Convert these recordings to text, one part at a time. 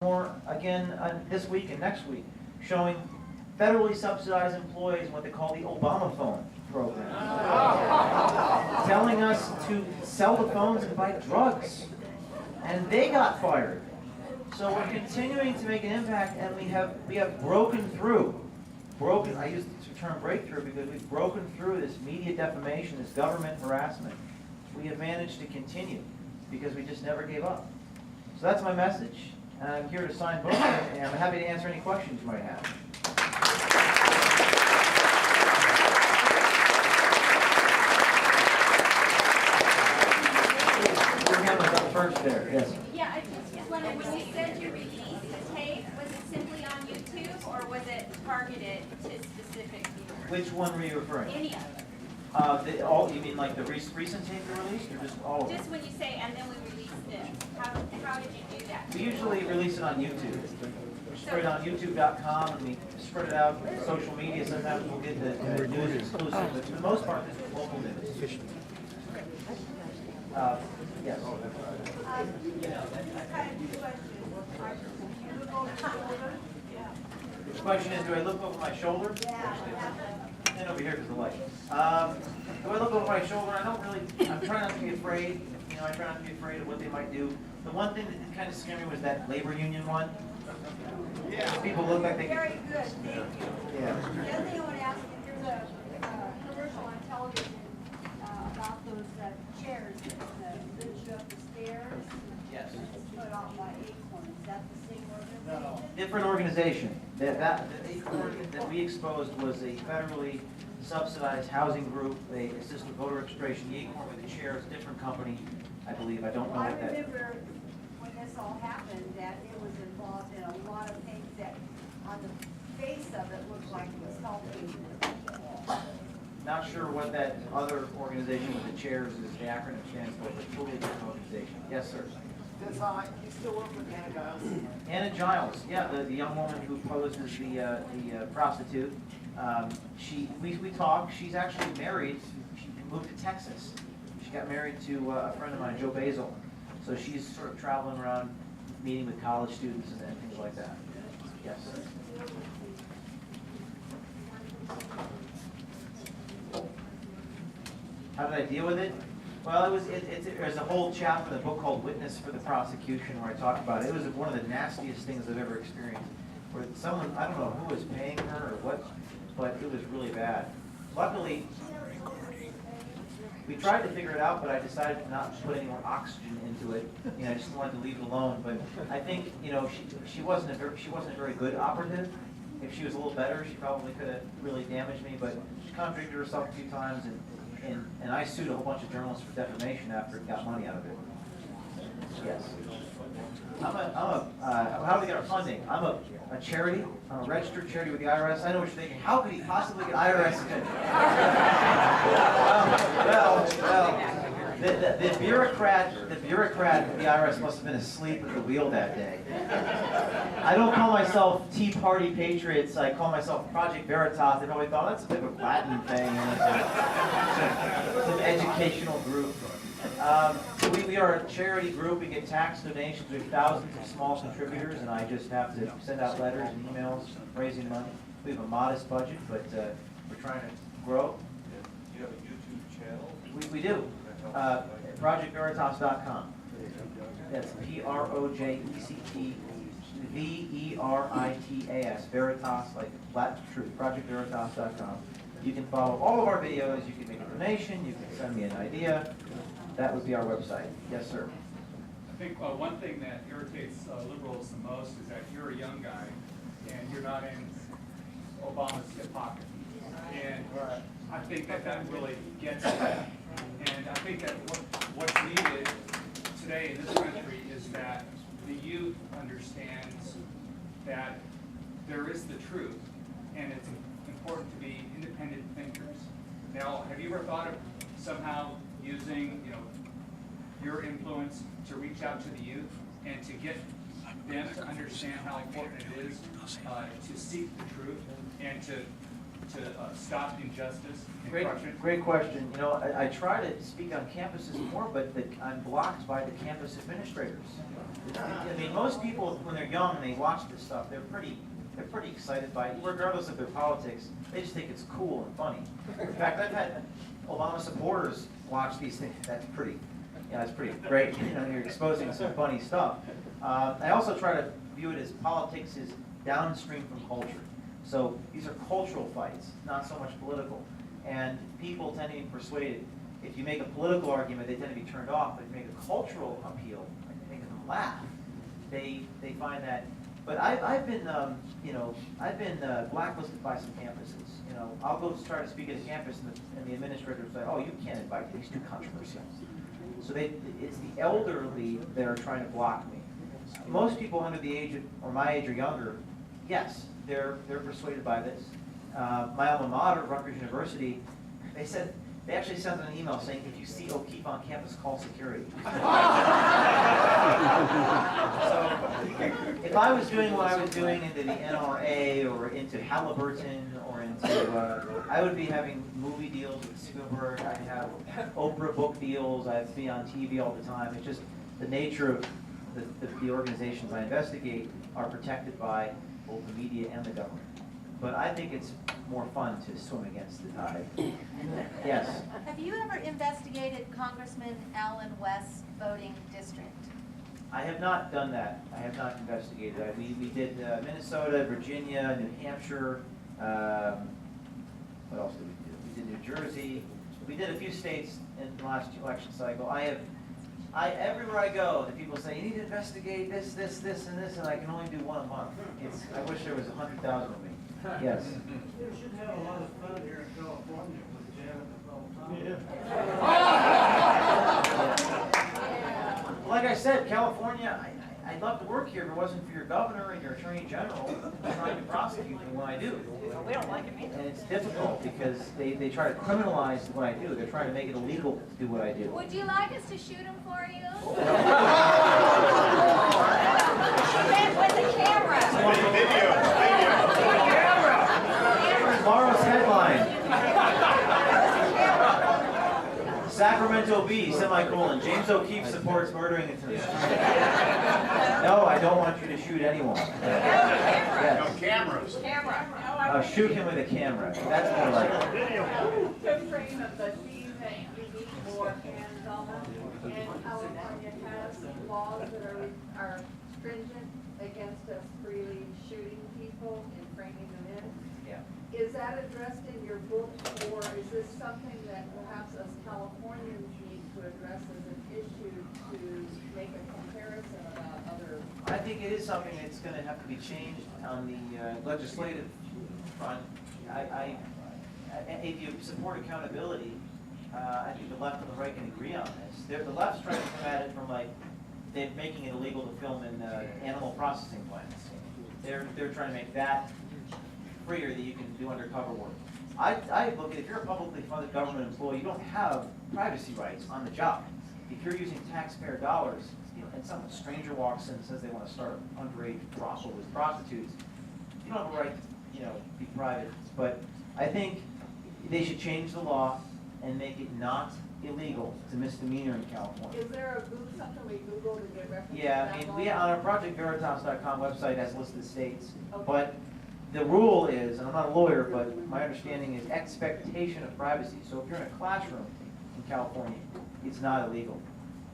more again this week and next week, showing federally subsidized employees what they call the Obama phone program, telling us to sell the phones and buy drugs, and they got fired. So we're continuing to make an impact, and we have broken through. I use the term breakthrough because we've broken through this media defamation, this government harassment. We have managed to continue because we just never gave up. So that's my message. And I'm here to sign both, and I'm happy to answer any questions you might have. Your hand was up first there. Yes. Yeah, I just wondered, when you said you released the tape, was it simply on YouTube, or was it targeted to specific viewers? Which one were you referring to? Any of them. You mean like the recent tape you released, or just all of them? Just when you say, and then we released this, how did you do that? We usually release it on YouTube. We spread it on YouTube.com, and we spread it out on social media. Sometimes we'll get the news exclusive, but for the most part, this is local news. Yes. The question is, do I look over my shoulder? And over here because of the light. Do I look over my shoulder? I'm trying not to be afraid. I try not to be afraid of what they might do. The one thing that kind of scared me was that labor union one. Yeah. People look like they Very good, thank you. Yeah. The other thing I want to ask, if there's a commercial on television about those chairs that lift you up the stairs. Yes. It's put on by Acorn, is that the same organization? No. Different organization. The Acorn that we exposed was a federally subsidized housing group. They assist with voter registration. The Acorn with the chair is a different company, I believe. I don't know I what that. remember when this all happened that it was involved in a lot of things that on the face of it looked like it was helping people. Not sure what that other organization with the chairs is, the acronym stands for, but totally different organization. Yes, sir. Does you still work with Anna Giles? Anna Giles, yeah, the young woman who posed as the prostitute. We talked. She's actually married. She moved to Texas. She got married to a friend of mine, Joe Basil. So she's sort of traveling around, meeting with college students and things like that. Yes. How did I deal with it? Well, there's a whole chapter in the book called Witness for the Prosecution where I talk about it. It was one of the nastiest things I've ever experienced. Where someone, I don't know who was paying her or what, but it was really bad. Luckily, we tried to figure it out, but I decided not to put any more oxygen into it. I just wanted to leave it alone. But I think, she wasn't a very good operative. If she was a little better, she probably could have really damaged me. But she contradicted herself a few times, and I sued a whole bunch of journalists for defamation after it got money out of it. Yes. How do we get our funding? I'm a charity. I'm a registered charity with the IRS. I know what you're thinking. How could he possibly get IRS? The bureaucrat at the IRS must have been asleep at the wheel that day. I don't call myself Tea Party Patriots. I call myself Project Veritas. They probably thought that's a bit of a Latin thing. It's an educational group. So we are a charity group. We get tax donations. We have thousands of small contributors, and I just have to send out letters and emails raising money. We have a modest budget, but we're trying to grow. Do you have a YouTube channel? We do. ProjectVeritas.com. That's PROJECT Veritas, like Latin truth. ProjectVeritas.com. You can follow all of our videos. You can make a donation. You can send me an idea. That would be our website. Yes, sir. I think one thing that irritates liberals the most is that you're a young guy and you're not in Obama's hip pocket. And I think that really gets to that. And I think that what's needed today in this country is that the youth understands that there is the truth, and it's important to be independent thinkers. Now, have you ever thought of somehow using, your influence to reach out to the youth and to get them to understand how important it is to seek the truth and to stop injustice and corruption? Great question. I try to speak on campuses more, but I'm blocked by the campus administrators. I mean, most people, when they're young and they watch this stuff, they're pretty excited by it, regardless of their politics. They just think it's cool and funny. In fact, I've had Obama supporters watch these things. That's pretty great. You know, you're exposing some funny stuff. I also try to view it as politics is downstream from culture. So these are cultural fights, not so much political. And people tend to be persuaded. If you make a political argument, they tend to be turned off. But if you make a cultural appeal, like making them laugh, they find that. But I've been blacklisted by some campuses. You know, I'll go try to speak at a campus, and the administrator will say, "Oh, you can't invite me. He's too controversial." So it's the elderly that are trying to block me. Most people under the age of, or my age or younger, yes, they're persuaded by this. My alma mater, Rutgers University, they actually sent an email saying, if you see O'Keefe on campus, call security. So, if I was doing what I was doing into the NRA or into Halliburton or into, I would be having movie deals with Spielberg, I'd have Oprah book deals, I'd be on TV all the time. It's just the nature of the organizations I investigate are protected by both the media and the government. But I think it's more fun to swim against the tide. Yes? Have you ever investigated Congressman Alan West's voting district? I have not done that. I have not investigated. We did Minnesota, Virginia, New Hampshire. What else did we do? We did New Jersey. We did a few states in the last election cycle. Everywhere I go, the people say, you need to investigate this, this, this, and this, and I can only do one a month. I wish there was 100,000 of me. Yes. You should have a lot of fun here in California with Janet all the time. Like I said, California, I'd love to work here if it wasn't for your governor and your attorney general trying to prosecute me when I do. We don't like it either. And it's difficult because they try to criminalize what I do. They're trying to make it illegal to do what I do. Would you like us to shoot him for you? With the camera. Tomorrow's headline. Sacramento Bee, semicolon, James O'Keefe supports murdering attorneys. No, I don't want you to shoot anyone. Yes. No cameras. Shoot him with a camera. That's more like it. The frame of the theme that you need more hands-on, and California has laws that are stringent against us freely shooting people and framing them in. Yeah. Is that addressed in your book, or is this something that perhaps us Californians need to address as an issue to make a comparison about other? I think it is something that's going to have to be changed on the legislative front. If you support accountability, I think the left and the right can agree on this. The left's trying to come at it from like they're making it illegal to film in animal processing plants. They're trying to make that freer that you can do undercover work. I look at, if you're a publicly funded government employee, you don't have privacy rights on the job. If you're using taxpayer dollars, and some stranger walks in and says they want to start an underage brothel with prostitutes, you don't have a right to, be private. But I think they should change the law and make it not illegal. It's a misdemeanor in California. Is there something we Google to get reference to Yeah, that I mean, law? we on our ProjectVeritas.com website has listed states, Okay. but the rule is, and I'm not a lawyer, but my understanding is expectation of privacy. So if you're in a classroom in California, it's not illegal.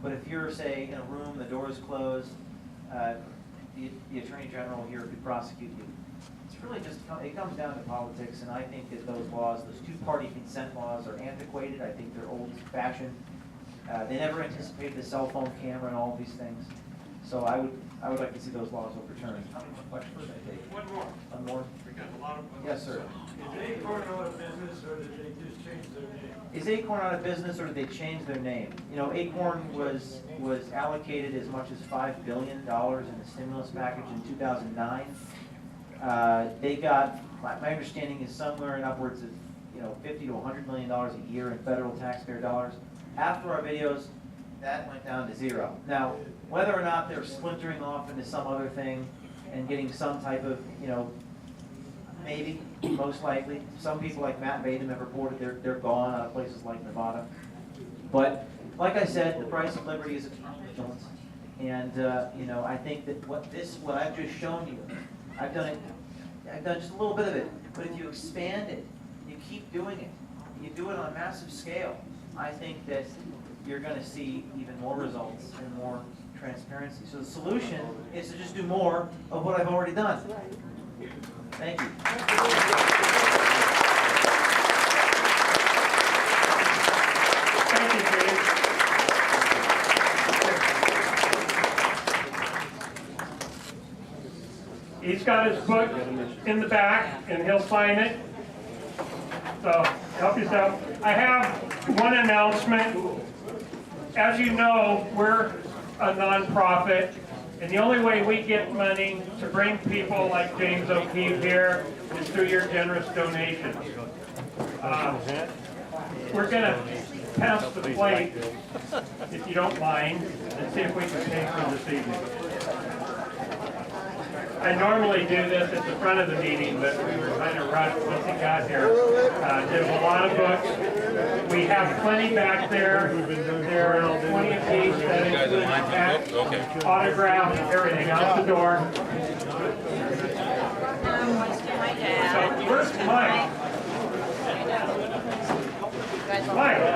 But if you're, say, in a room, the door is closed, the Attorney General here could prosecute you. It's really just, it comes down to politics, and I think that those laws, those two-party consent laws are antiquated. I think they're old-fashioned. They never anticipated the cell phone camera and all these things. So I would like to see those laws overturned. How many more questions did I take? One more. One more? We got a lot of. Yes, sir. Is Acorn out of business, or did they just change their name? Is Acorn out of business, or did they change their name? Acorn was allocated as much as $5 billion in the stimulus package in 2009. They got, my understanding is somewhere in upwards of $50 to $100 million a year in federal taxpayer dollars. After our videos, that went down to zero. Now, whether or not they're splintering off into some other thing and getting some type of, maybe, most likely. Some people like Matt Baden have reported they're gone out of places like Nevada. But like I said, the price of liberty is eternal vigilance. And, you know, I think that what I've just shown you, I've done just a little bit of it, but if you expand it, you keep doing it, you do it on a massive scale, I think that you're gonna see even more results and more transparency. So the solution is to just do more of what I've already done. Thank you. Thank you, Dave. He's got his book in the back, and he'll sign it. So, help yourself. I have one announcement. As you know, we're a nonprofit, and the only way we get money to bring people like James O'Keefe here is through your generous donations. We're gonna pass the plate, if you don't mind, and see if we can take for this evening. I normally do this at the front of the meeting, but we were kind of rushed once he got here. There's a lot of books. We have plenty back there. There are 20 apiece that include autograph, everything out the door. So, first, Mike. Mike.